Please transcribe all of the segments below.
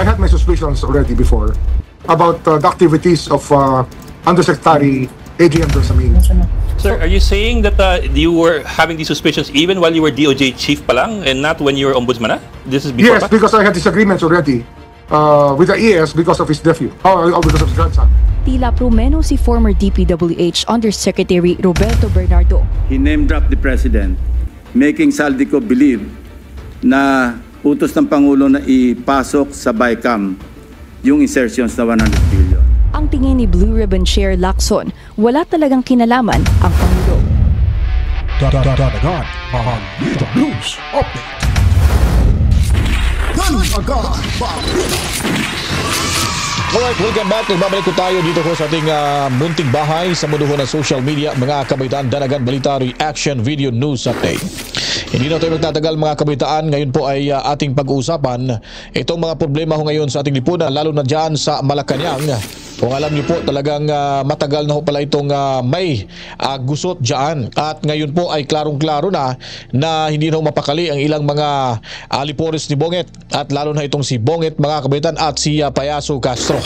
I had my suspicions already before about the activities of Undersecretary Adrian Bersamin. Sir, are you saying that you were having these suspicions even while you were DOJ chief pa lang and not when you were ombudsman na? This is before Yes, because I had disagreements already with the ES because of his nephew, or because of his grandson. Tila promeno si former DPWH Undersecretary Roberto Bernardo. He name-dropped the President, making Saldico believe na utos ng Pangulo na ipasok sa BICAM yung insertions na 100 billion. Ang tingin ni Blue Ribbon Chair Lacson, wala talagang kinalaman ang Pangulo. Dagdagan ang Balita News Update. Alright, welcome back. Nagbabalik ko tayo dito ko sa ating munting bahay sa mundo ng social media. Mga kabaitaan, Danagan Balita Reaction Video News Update. Hindi na tayo magtatagal mga kabaitaan. Ngayon po ay ating pag-uusapan itong mga problema ho ngayon sa ating lipunan, lalo na dyan sa Malacanang. Kung alam niyo po, talagang matagal na ho pala itong may gusot dyan. At ngayon po ay klarong-klaro na hindi na ho mapakali ang ilang mga alipores ni Bonget. At lalo na itong si Bonget mga kabaitan at si Payaso Castro.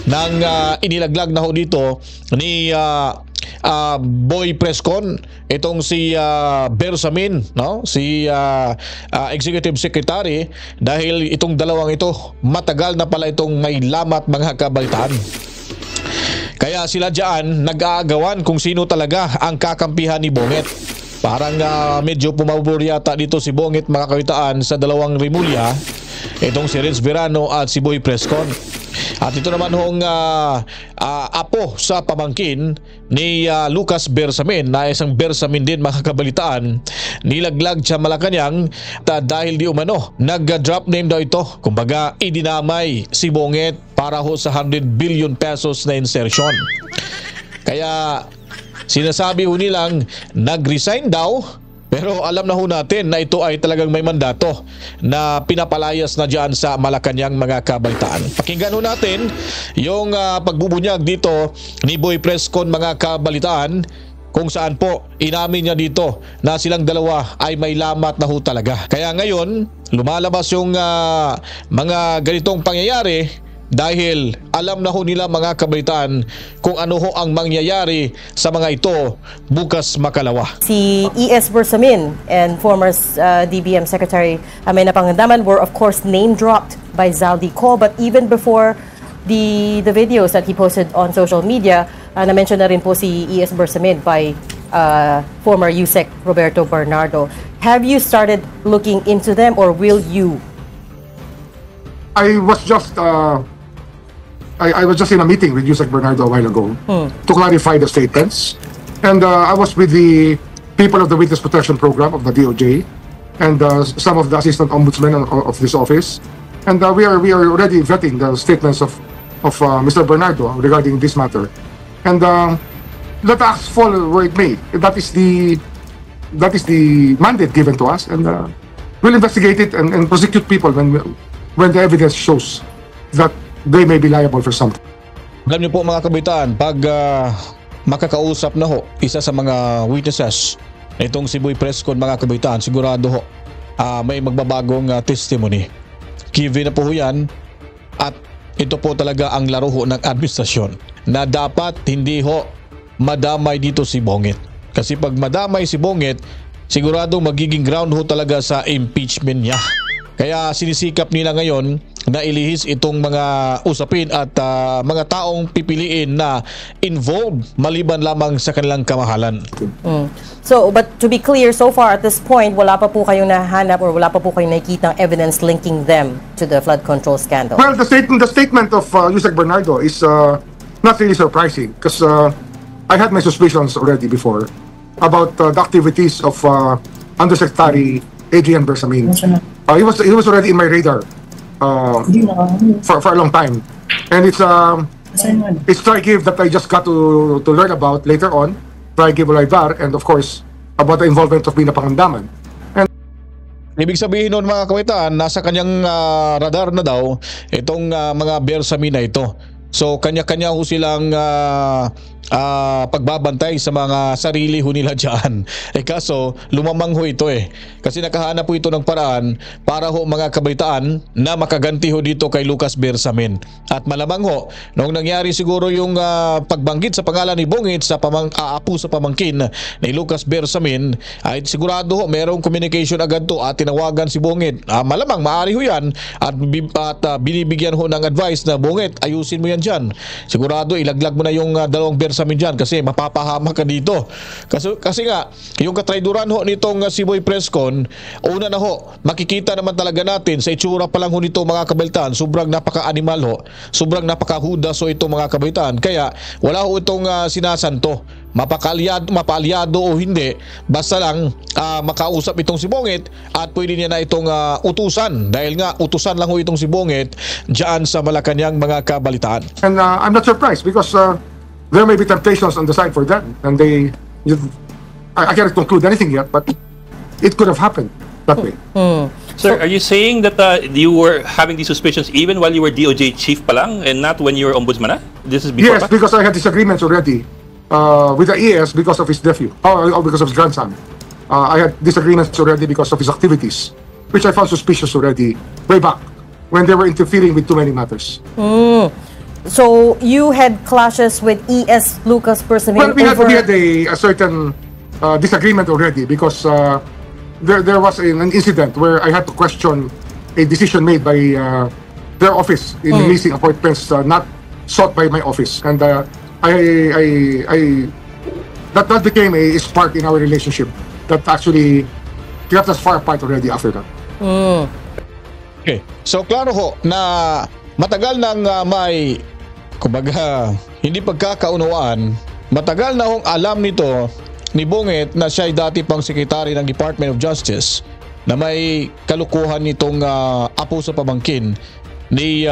Nang inilaglag na ho dito ni Boy Prescon, itong si Bersamin, no? Si Executive Secretary, dahil itong dalawang ito matagal na pala itong may lamat mga kabalitaan. Kaya sila dyan nag-aagawan kung sino talaga ang kakampihan ni Bonget. Parang medyo pumabor yata dito si Bonget mga kawitaan sa dalawang Rimulya, itong si Renz Verano at si Boy Prescon. At ito naman hong apo sa pamangkin ni Lucas Bersamin, na isang Bersamin din mga kabalitaan, nilaglag sa Malacanang dahil di umano nag-drop name daw ito. Kumbaga idinamay si Bonget para ho sa 100 billion pesos na insertion. Kaya sinasabi ho nilang nag-resign daw, pero alam na ho natin na ito ay talagang may mandato na pinapalayas na dyan sa Malacanang mga kabalitaan. Pakinggan ho natin yung pagbubunyag dito ni Boy Prescon mga kabalitaan, kung saan po inamin niya dito na silang dalawa ay may lamat na ho talaga. Kaya ngayon lumalabas yung mga ganitong pangyayari dahil alam na ho nila mga kabalitaan kung ano ho ang mangyayari sa mga ito bukas makalawa. Si E.S. Bersamin and former DBM Secretary Amenah Pangandaman were of course name-dropped by Zaldico, but even before the videos that he posted on social media, na-mention na rin po si E.S. Bersamin by former USEC Roberto Bernardo. Have you started looking into them, or will you? I was just in a meeting with Yusek Bernardo a while ago to clarify the statements, and I was with the people of the Witness Protection Program of the DOJ and some of the assistant ombudsmen of this office, and we are already vetting the statements of Mr. Bernardo regarding this matter, and let us fall where it may. That is the mandate given to us, and we'll investigate it and prosecute people when the evidence shows that they may be liable for something. Alam niyo po mga kabitan, pag makakausap na ho isa sa mga witnesses itong si Boy Prescon mga kabitan, sigurado ho may magbabagong testimony. Given na po yan, at ito po talaga ang laro ho ng administrasyon na dapat hindi ho madamay dito si Bonget. Kasi pag madamay si Bonget, sigurado magiging ground ho talaga sa impeachment niya. Kaya sinisikap nila ngayon na ilihis itong mga usapin at mga taong pipiliin na involved maliban lamang sa kanilang kamahalan. So, but to be clear, so far at this point, wala pa po kayong nahanap or wala pa po kayong nakikitang evidence linking them to the flood control scandal? Well, the statement of Yusek Bernardo is not really surprising, because I had my suspicions already before about the activities of Undersecretary Adrian Bersamin. He was already in my radar for a long time, and it's Trigiv that I just got to learn about later on, Trigiv Olivar, and of course about the involvement of Amenah Pangandaman. And ibig sabihin nun mga kawitaan, nasa kanyang radar na daw itong mga Bersamin na ito. So kanya-kanya ho silang pagbabantay sa mga sarili ho nila dyan. Kaso lumamang ho ito kasi nakahanap po ito ng paraan para ho mga kabaitaan na makaganti ho dito kay Lucas Bersamin. At malamang ho, noong nangyari siguro yung pagbanggit sa pangalan ni Bungit sa apo sa pamangkin ni Lucas Bersamin, ay sigurado ho merong communication agad to at tinawagan si Bungit. Malamang maari ho yan at binibigyan ho ng advice na Bungit, ayusin mo yan dyan. Sigurado ilaglag mo na yung dalawang Bersamin dyan kasi mapapahama ka dito. Kasi nga, yung katrayduran ho nitong si Boy Prescon, una na ho, makikita naman talaga natin sa itsura pa lang ho nito mga kabalitaan, sobrang napaka-animal ho, sobrang napaka-hudas ho itong mga kabalitaan. Kaya wala ho itong sinasanto. Mapaalyado o hindi, basta lang makausap itong si Bungit at pwede niya na itong utusan dahil nga utusan lang ho itong si Bungit dyan sa Malacanang mga kabalitaan. And I'm not surprised because there may be temptations on the side for that, and I cannot conclude anything yet, but it could have happened that way. Sir, are you saying that you were having these suspicions even while you were DOJ chief pa lang and not when you were ombudsman? This is before. Yes, because I had disagreements already with the ES because of his nephew, or because of his grandson. I had disagreements already because of his activities, which I found suspicious already way back when they were interfering with too many matters. So you had clashes with ES Lucas Bersamin? Well, we had a certain disagreement already because there was an incident where I had to question a decision made by their office in releasing appointments not sought by my office, and that became a spark in our relationship that actually kept us far apart already after that. Okay. So klaro ho na matagal nang may kumbaga hindi pagkakaunawaan, matagal na hong alam nito ni Bungit na siya ay dati pang sekretary ng Department of Justice na may kalukuhan nitong apo sa pamangkin ni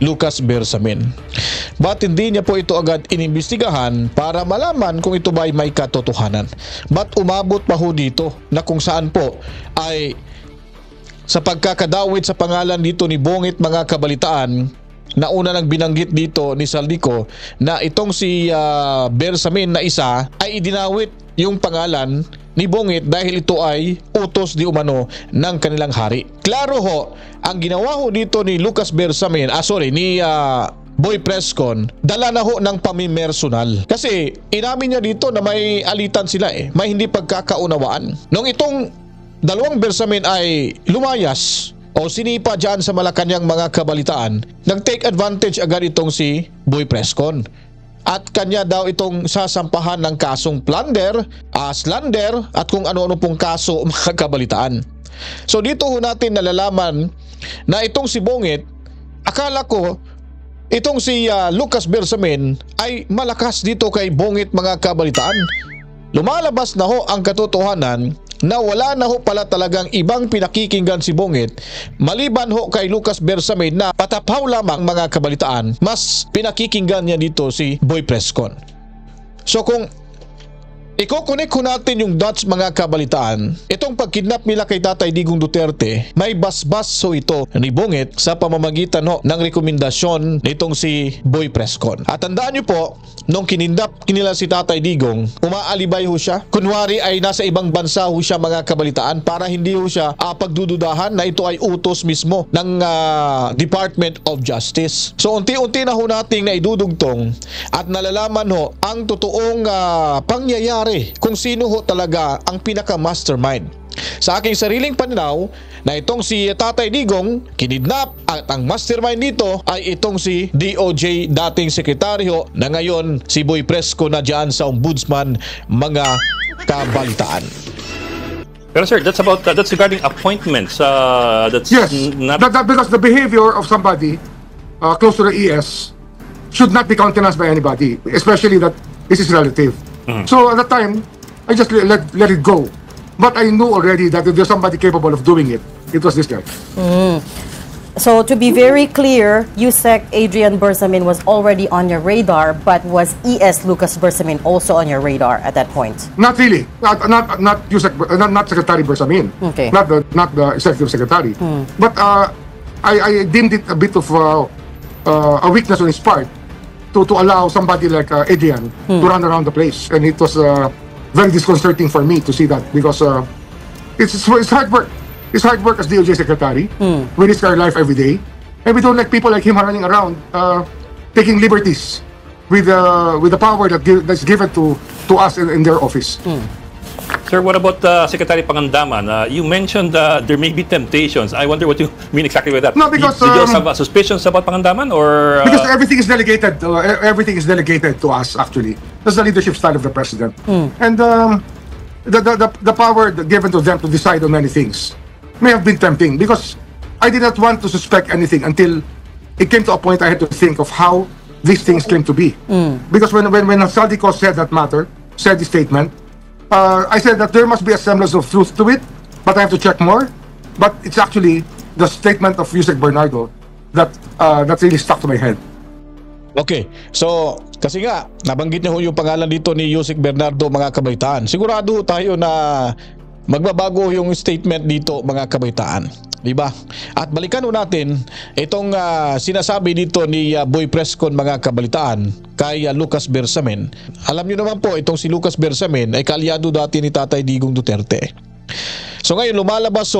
Lucas Bersamin. Ba't hindi niya po ito agad inimbestigahan para malaman kung ito ba ay may katotohanan? Ba't umabot pa ho dito na kung saan po ay sa pagkakadawit sa pangalan dito ni Bungit mga kabalitaan na una nang binanggit dito ni Saldico na itong si Bersamin na isa ay idinawit yung pangalan ni Bungit dahil ito ay utos di umano ng kanilang hari. Klaro ho, ang ginawa ho dito ni Lucas Bersamin, ni Boy Prescon, dala na ho ng pamimersonal. Kasi inamin niya dito na may alitan sila may hindi pagkakaunawaan. Nung itong dalawang Bersamin ay lumayas o sinipa dyan sa Malacanang mga kabalitaan, nag-take advantage agad itong si Boy Prescon. At kanya daw itong sasampahan ng kasong plunder, slander at kung ano-ano pong kaso mga kabalitaan. So dito ho natin nalalaman na itong si Bungit, akala ko itong si Lucas Bersamin ay malakas dito kay Bungit mga kabalitaan. Lumalabas na ho ang katotohanan na wala na ho pala talagang ibang pinakikinggan si Bungit maliban ho kay Lucas Bersamin na patapaw lamang mga kabalitaan, mas pinakikinggan niya dito si Boy Prescon. So kung iko-connect ko natin yung dots mga kabalitaan, itong pagkidnap nila kay Tatay Digong Duterte, may basbas so ito ni Bungit sa pamamagitan ho ng rekomendasyon nitong si Boy Prescon. At tandaan nyo po, nung kinindap nila si Tatay Digong, umaalibay ho siya. Kunwari ay nasa ibang bansa ho siya mga kabalitaan para hindi ho siya pagdududahan na ito ay utos mismo ng Department of Justice. So unti-unti na ho nating naidudugtong at nalalaman ho ang totoong pangyayari kung sino ho talaga ang pinaka-mastermind. Sa aking sariling pananaw na itong si Tatay Digong kinidnap at ang mastermind dito ay itong si DOJ dating sekretaryo na ngayon si Boy Presco na dyan sa ombudsman mga kabalitaan. Pero sir, that's regarding appointments. That's Yes, not because the behavior of somebody close to the ES should not be countenanced by anybody, especially that this is relative. So at that time, I just let it go. But I knew already that if there's somebody capable of doing it, it was this guy. So to be very clear, Yusek Adrian Bersamin was already on your radar, but was ES Lucas Bersamin also on your radar at that point? Not really. Not Secretary Bersamin. Okay. Not the executive secretary. But I deemed it a bit of a weakness on his part to allow somebody like Adrian to run around the place. And it was very disconcerting for me to see that, because it's hard work. It's hard work as DOJ Secretary. We risk our life every day. And we don't like people like him running around, taking liberties with the power that's given to us in their office. Sir, what about Secretary Pangandaman? You mentioned there may be temptations. I wonder what you mean exactly with that. No, because did you have suspicions about Pangandaman, or because everything is delegated. Everything is delegated to us. Actually, that's the leadership style of the president, and the power given to them to decide on many things may have been tempting, because I did not want to suspect anything until it came to a point I had to think of how these things came to be. Because when Saldico said the statement, I said that there must be a semblance of truth to it, but I have to check more. But it's actually the statement of Yusek Bernardo that really stuck to my head. Okay, so kasi nga nabanggit niyo yung pangalan dito ni Yusek Bernardo, mga kabaitaan. Sigurado tayo na magbabago yung statement dito, mga kabaitaan, di ba? At balikan natin itong sinasabi dito ni Boy Prescon, mga kabalitaan, kay Lucas Bersamin. Alam niyo naman po, itong si Lucas Bersamin ay kaalyado dati ni Tatay Digong Duterte. So ngayon lumalabas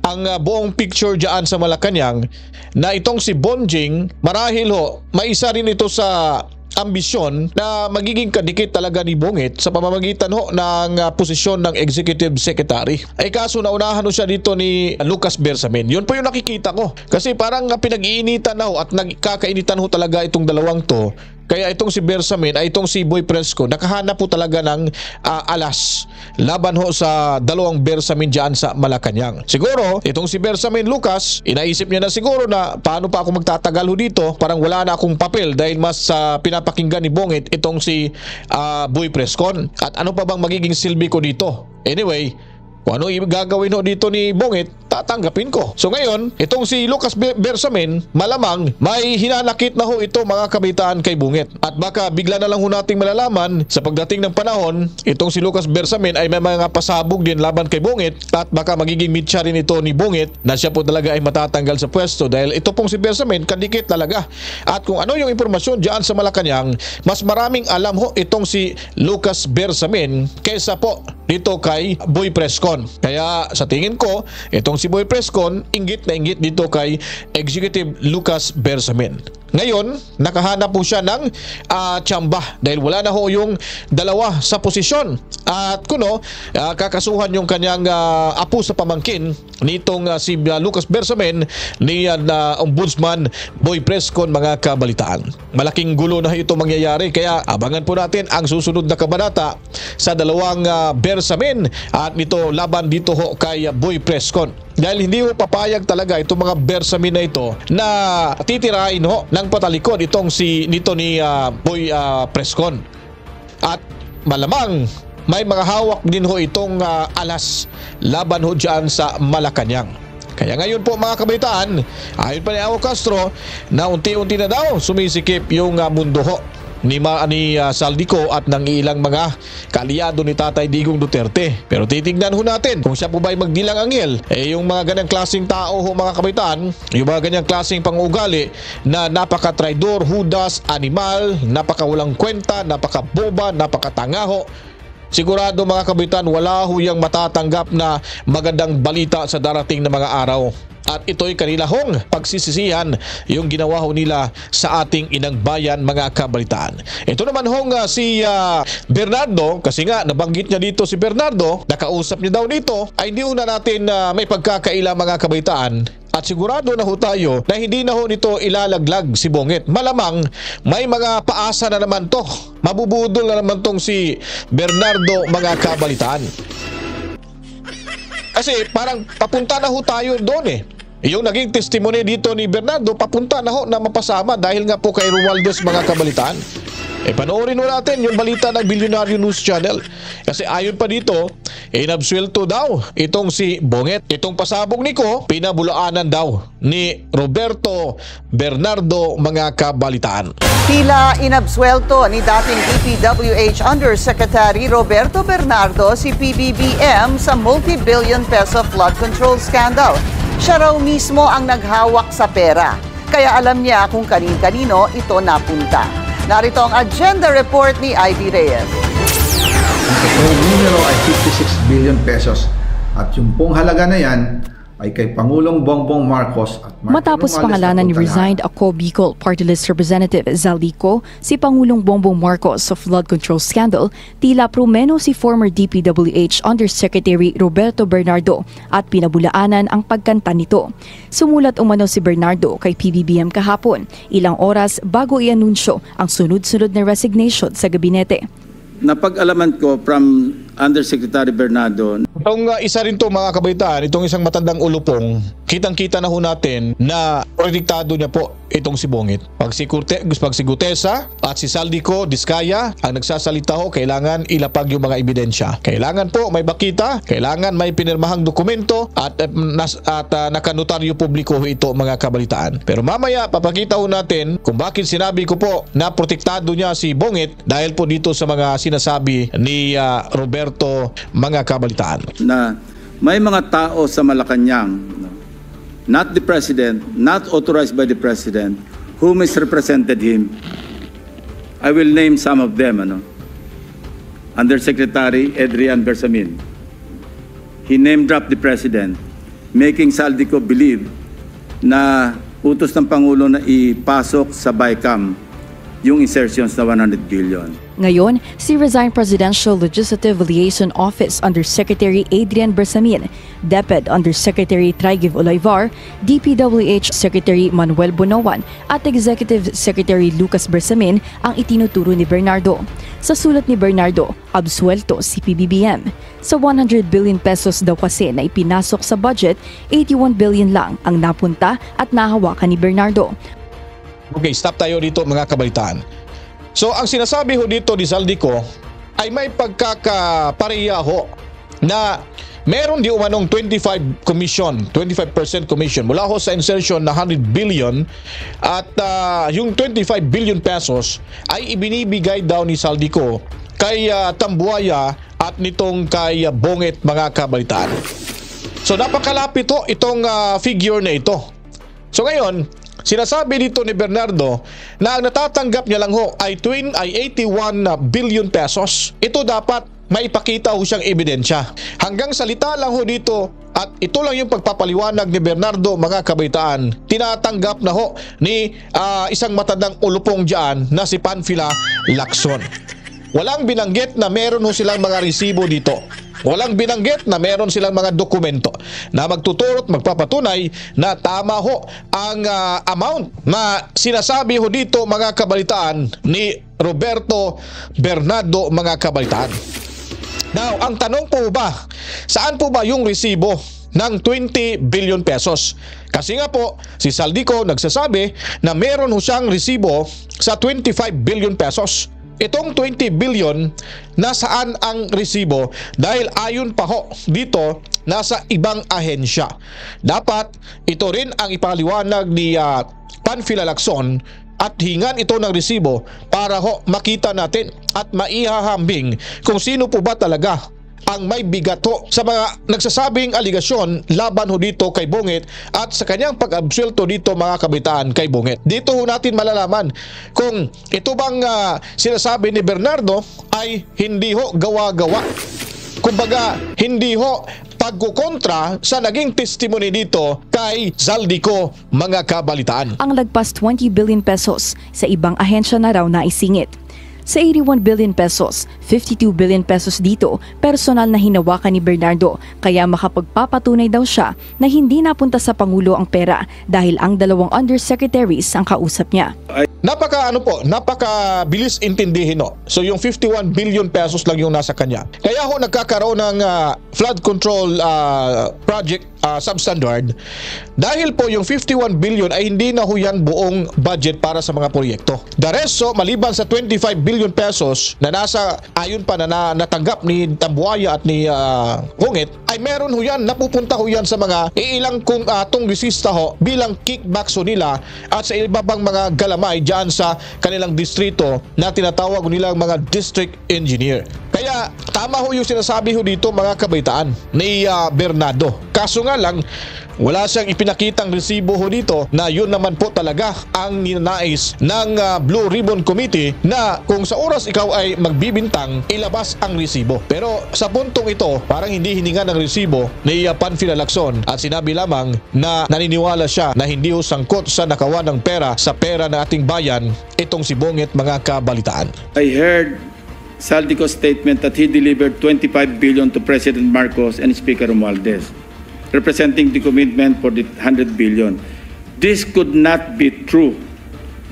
ang buong picture diyan sa Malacanang na itong si Bonjing marahil may isa rin ito sa ambisyon na magiging kadikit talaga ni Bungit sa pamamagitan ng posisyon ng Executive Secretary. Ay kaso naunahan siya dito ni Lucas Bersamin. Yun po yung nakikita ko. Kasi parang pinag-iinitan at nagkakainitan talaga itong dalawang to. Kaya itong si Bersamin ay itong si Boy Presco nakahanap po talaga ng alas laban sa dalawang Bersamin dyan sa Malacanang. Siguro itong si Bersamin Lucas, inaisip niya na siguro na paano pa ako magtatagal dito, parang wala na akong papel dahil mas pinapakinggan ni Bungit itong si Boy Prescon. At ano pa bang magiging silbi ko dito? Anyway, kung ano yung gagawin dito ni Bungit, tatanggapin ko. So ngayon, itong si Lucas Bersamin, malamang may hinanakit na ito, mga kabitaan, kay Bungit. At baka bigla na lang nating malalaman sa pagdating ng panahon, itong si Lucas Bersamin ay may mga pasabog din laban kay Bungit, at baka magiging mitya rin ito ni Bungit na siya po talaga ay matatanggal sa pwesto dahil ito pong si Bersamin kadikit talaga. At kung ano yung impormasyon dyan sa Malacanang, mas maraming alam itong si Lucas Bersamin kaysa po dito kay Boy Prescon. Kaya sa tingin ko, itong si Boy Prescon inggit na inggit dito kay Executive Lucas Bersamin. Ngayon, nakahanap po siya ng tsamba dahil wala na yung dalawa sa posisyon. At kuno, kakasuhan yung kanyang apo sa pamangkin nitong si Lucas Bersamin ni Ombudsman Boy Prescon, mga kabalitaan. Malaking gulo na ito mangyayari, kaya abangan po natin ang susunod na kabanata sa dalawang Bersamin at nito laban dito kay Boy Prescon. Dahil hindi papayag talaga itong mga Bersamin na ito na titirain ng patalikod itong nito ni Boy Prescon. At malamang may mga hawak din itong alas laban dyan sa Malacanang. Kaya ngayon po, mga kabaitaan, ayon pa ni Awo Castro na unti-unti na daw sumisikip yung mundo ni Saldico at ng ilang mga kaalyado ni Tatay Digong Duterte. Pero titignan natin kung siya po ba ay magdilang anghel. Yung mga ganyang klaseng tao mga kabaitaan, yung mga ganyang klaseng pangugali na napaka-traidor, hudas, animal, napaka-walang kwenta, napaka-boba, napaka-tangaho. Sigurado, mga kabaitaan, wala yang matatanggap na magandang balita sa darating na mga araw. At ito'y kanila pagsisisihan yung ginawa nila sa ating inang bayan, mga kabalitaan. Ito naman si Bernardo, kasi nga nabanggit niya dito si Bernardo, nakausap niya daw dito, ay hindi na natin may pagkakaila, mga kabalitaan. At sigurado na tayo na hindi na nito ilalaglag si Bungit. Malamang may mga paasa na naman to. Mabubudol na naman tong si Bernardo, mga kabalitaan. Kasi parang papunta na tayo doon Yung naging testimony dito ni Bernardo, papunta na na mapasama dahil nga po kay Romualdez, mga kabalitaan. Panoorin natin yung balita ng Billionaire News Channel. Kasi ayon pa dito, inabsuelto daw itong si Bungit. Itong pasabog niko, pinabulaanan daw ni Roberto Bernardo, mga kabalitaan. Tila inabsuelto ni dating DPWH Undersecretary Roberto Bernardo si PBBM sa multi-billion peso flood control scandal. Siya raw mismo ang naghawak sa pera, kaya alam niya kung kanin-kanino ito napunta. Narito ang agenda report ni Ivy Reyes. Ang numero ay 56 billion pesos at yung pong halaga na yan ay kay Pangulong Bongbong Marcos at Matapos pangalanan ni resigned Ako Bicol Party List Representative Zaldico si Pangulong Bongbong Marcos sa flood control scandal, tila promeno si former DPWH Undersecretary Roberto Bernardo at pinabulaanan ang pagkanta nito. Sumulat umano si Bernardo kay PBBM kahapon, ilang oras bago i-anunsyo ang sunod-sunod na resignation sa gabinete. Napag-alaman ko from Undersecretary Bernardo. Itong isa rin to mga kabaitaan, itong isang matandang ulupong, kitang-kita na ho natin na prediktado niya po itong si Bongit. Pag si Gutesa at si Zaldico Diskaya ang nagsasalita ho, kailangan ilapag yung mga ebidensya. Kailangan po may bakita, kailangan may pinirmahang dokumento at nakanotaryo publiko ho ito mga kabalitaan. Pero mamaya papakita ho natin kung bakit sinabi ko po na protektado niya si Bongit dahil po dito sa mga sinasabi ni Roberto mga kabalitaan. Na may mga tao sa Malacanang, not the President, not authorized by the President, who misrepresented him. I will name some of them. Undersecretary Adrian Bersamin. He name-dropped the President, making Zaldico believe na utos ng Pangulo na ipasok sa BICAM yung insertions na 100 billion. Ngayon, si resigned Presidential Legislative Liaison Office Undersecretary Adrian Bersamin, DepEd Undersecretary Traigiv Olivar, DPWH Secretary Manuel Bonoan at Executive Secretary Lucas Bersamin ang itinuturo ni Bernardo. Sa sulat ni Bernardo, absuelto si PBBM. Sa 100 billion pesos daw kasi na ipinasok sa budget, 81 billion lang ang napunta at nahawakan ni Bernardo. Okay, stop tayo dito mga kabalitaan. So ang sinasabi ho dito ni Zaldico ay may pagkakapareha ho na meron di umanong 25% commission mula ho sa insertion na 100 billion at yung 25 billion pesos ay ibinibigay daw ni Zaldico kay Tambuaya at nitong kay Bongit mga kabalitaan. So napakalapit ho itong figure na ito. So ngayon, sinasabi dito ni Bernardo na ang natatanggap niya lang ho ay 81 billion pesos. Ito dapat maipakita ho siyang ebidensya. Hanggang salita lang ho dito at ito lang yung pagpapaliwanag ni Bernardo mga kabaitaan. Tinatanggap na ho ni isang matandang ulupong dyan na si Panfila Lacson. Walang binanggit na meron ho silang mga resibo dito. Walang binanggit na meron silang mga dokumento na magtuturot, magpapatunay na tama ho ang amount na sinasabi ho dito mga kabalitaan ni Roberto Bernardo mga kabalitaan. Now, ang tanong po ba, saan po ba yung resibo ng 20 billion pesos? Kasi nga po, si Zaldico nagsasabi na meron ho siyang resibo sa 25 billion pesos. Itong 20 billion, nasaan ang resibo? Dahil ayon pa ho dito, nasa ibang ahensya. Dapat ito rin ang ipaliwanag ni Panfila Lacson at hingan ito ng resibo para ho makita natin at maihahambing kung sino po ba talaga ang may bigat ho sa mga nagsasabing aligasyon laban ho dito kay Bongit at sa kanyang pag-absuelto dito mga kabitaan kay Bongit. Dito ho natin malalaman kung ito bang sinasabi ni Bernardo ay hindi ho gawa-gawa. Kumbaga, hindi ho pagkukontra sa naging testimony dito kay Zaldico mga kabalitaan. Ang lagpas 20 billion pesos sa ibang ahensya na raw na isingit. Sa 81 billion pesos, 52 billion pesos dito, personal na hinawakan ni Bernardo, kaya makapagpapatunay daw siya na hindi napunta sa Pangulo ang pera dahil ang dalawang undersecretaries ang kausap niya. Napakabilis intindihin no. So yung 51 billion pesos lang yung nasa kanya. Kaya ho nagkakaroon ng flood control project substandard dahil po yung 51 billion ay hindi na ho yan buong budget para sa mga proyekto. The rest, so maliban sa 25 billion pesos na nasa ayon pa na natanggap ni Tambuaya at ni Bongit, ay meron ho yan, napupunta ho yan sa mga ilang kongresista ho bilang kickbacks ho nila at sa iba pang mga galamay dyan sa kanilang distrito na tinatawag nilang mga district engineer. Kaya tama ho yung sinasabi ho dito mga kabaitaan ni Bernardo. Kaso nga lang, wala siyang ipinakitang resibo ho dito na yun naman po talaga ang ninanais ng Blue Ribbon Committee na kung sa oras ikaw ay magbibintang, ilabas ang resibo. Pero sa puntong ito, parang hindi hininga ng resibo ni Panfilo Lacson at sinabi lamang na naniniwala siya na hindi ho sangkot sa nakawan ng pera sa pera ng ating bayan itong si Bongit mga kabalitaan. I heard Saldico's statement that he delivered 25 billion to President Marcos and Speaker Romualdez, representing the commitment for the 100 billion. This could not be true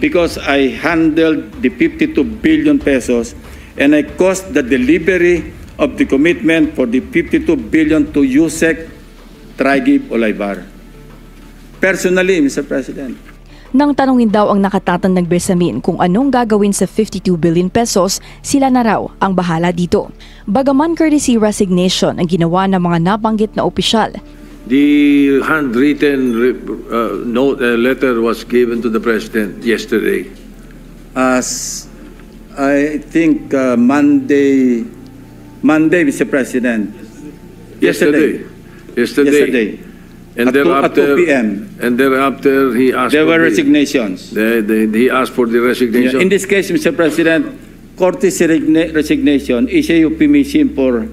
because I handled the 52 billion pesos and I caused the delivery of the commitment for the 52 billion to Yusek Traigib Olaybar. Personally, Mr. President. Nang tanungin daw ang nakatatandang Bersamin kung anong gagawin sa 52 billion pesos, sila na raw ang bahala dito. Bagaman courtesy resignation ang ginawa ng mga nabanggit na opisyal. The handwritten letter was given to the President yesterday. As I think Monday, Mr. President. Yesterday. And at thereafter, 2 p.m. And thereafter, he asked. There were resignations. He asked for the resignation. In this case, Mr. President, courtesy resignation is a euphemism for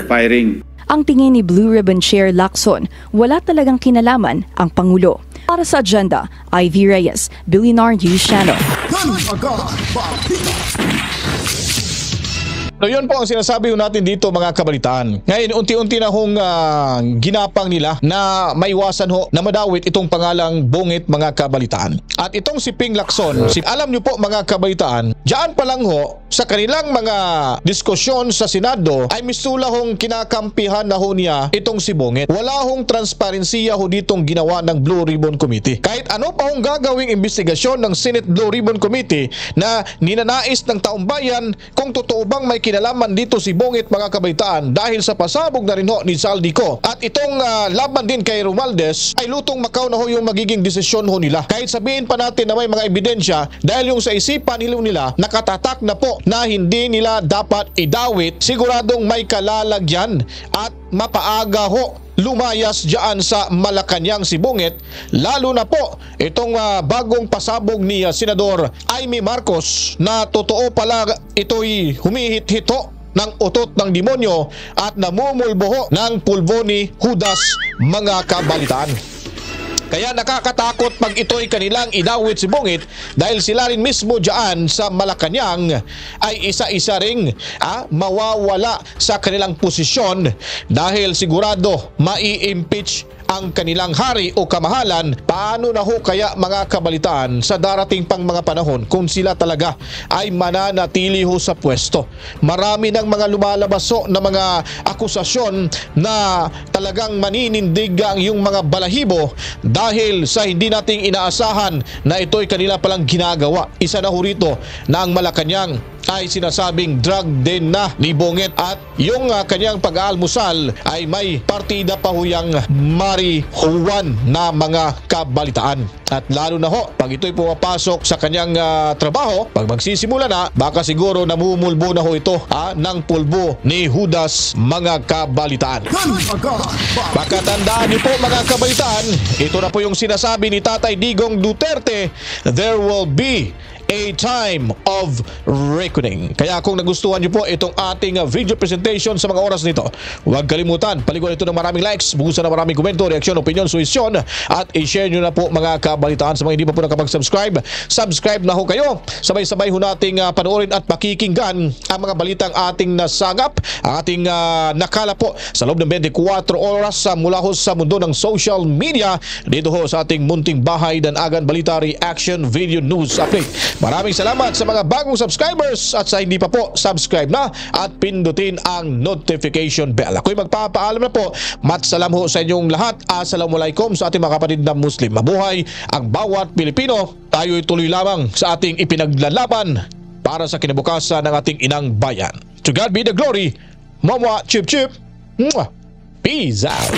firing. Ang tingin ni Blue Ribbon Chair Lacson, wala talagang kinalaman ang Pangulo. Para sa agenda, Ivy Reyes, Billionaire News Channel. So yun po ang sinasabi natin dito mga kabalitaan. Ngayon unti-unti na hong ginapang nila na maiwasan ho na madawit itong pangalang Bongit mga kabalitaan. At itong si Ping Lacson, alam nyo po mga kabalitaan, diyan pa lang ho sa kanilang mga diskusyon sa Senado ay misula hong kinakampihan na ho niya itong si Bongit. Wala hong transparensiya ho ditong ginawa ng Blue Ribbon Committee. Kahit ano pa hong gagawing investigasyon ng Senate Blue Ribbon Committee na ninanais ng taumbayan kung totoo bang may kinalaman dito si Bongit mga kabaitaan dahil sa pasabog na rin ho ni Saldico. At itong laban din kay Romualdez ay lutong Macau na ho yung magiging desisyon ho nila. Kahit sabihin pa natin na may mga ebidensya dahil yung sa isipan nila nakatatak na po na hindi nila dapat idawit, siguradong may kalalagyan at mapaaga ho lumayas dyan sa Malacanang si Bongit, lalo na po itong bagong pasabog ni Senador Amy Marcos na totoo pala ito'y humihit-hito ng utot ng demonyo at namumulboho ng pulbo ni Judas mga kabalitaan. Kaya nakakatakot pag ito'y kanilang idawit si Bongit dahil sila rin mismo dyan sa Malacanang ay isa-isa ring mawawala sa kanilang posisyon dahil sigurado mai-impeach ang kanilang hari o kamahalan. Paano na ho kaya mga kabalitaan sa darating pang mga panahon kung sila talaga ay mananatili ho sa pwesto? Marami ng mga lumalabas ho na mga akusasyon na talagang maninindig ang yung mga balahibo dahil sa hindi nating inaasahan na ito'y kanila palang ginagawa. Isa na ho rito na ang Malacanang ay sinasabing drug din na ni Bongit at yung kanyang pag-aalmusal ay may partida pa huyang marihuan na mga kabalitaan. At lalo na ho, pag ito'y pumapasok sa kanyang trabaho, pag magsisimula na, baka siguro namumulbo na ho ito ng pulbo ni Judas mga kabalitaan. Baka tandaan niyo po mga kabalitaan, ito na po yung sinasabi ni Tatay Digong Duterte, there will be a time of reckoning. Kaya kung nagustuhan niyo po itong ating video presentation sa mga oras nito, huwag kalimutan, paliguan ito ng maraming likes, buhusan ng maraming komento, reaksyon, opinion, suhestyon, at i-share niyo na po mga kabalitaan. Sa mga hindi pa po nakapag-subscribe, subscribe na ho kayo. Sabay-sabay ho nating panoorin at pakikinggan ang mga balitang ating nasagap, ating nakala po sa loob ng 24 oras mula ho sa mundo ng social media dito ho sa ating munting bahay Danagan Balita Reaction Video News Update. Maraming salamat sa mga bagong subscribers at sa hindi pa po, subscribe na at pindutin ang notification bell. Ako'y magpapaalam na po. Matsalam ho sa inyong lahat. Assalamualaikum sa ating mga kapatid na Muslim. Mabuhay ang bawat Pilipino. Tayo'y tuloy lamang sa ating ipinaglalaban para sa kinabukasan ng ating inang bayan. To God be the glory. Mama, chip chip. Peace out.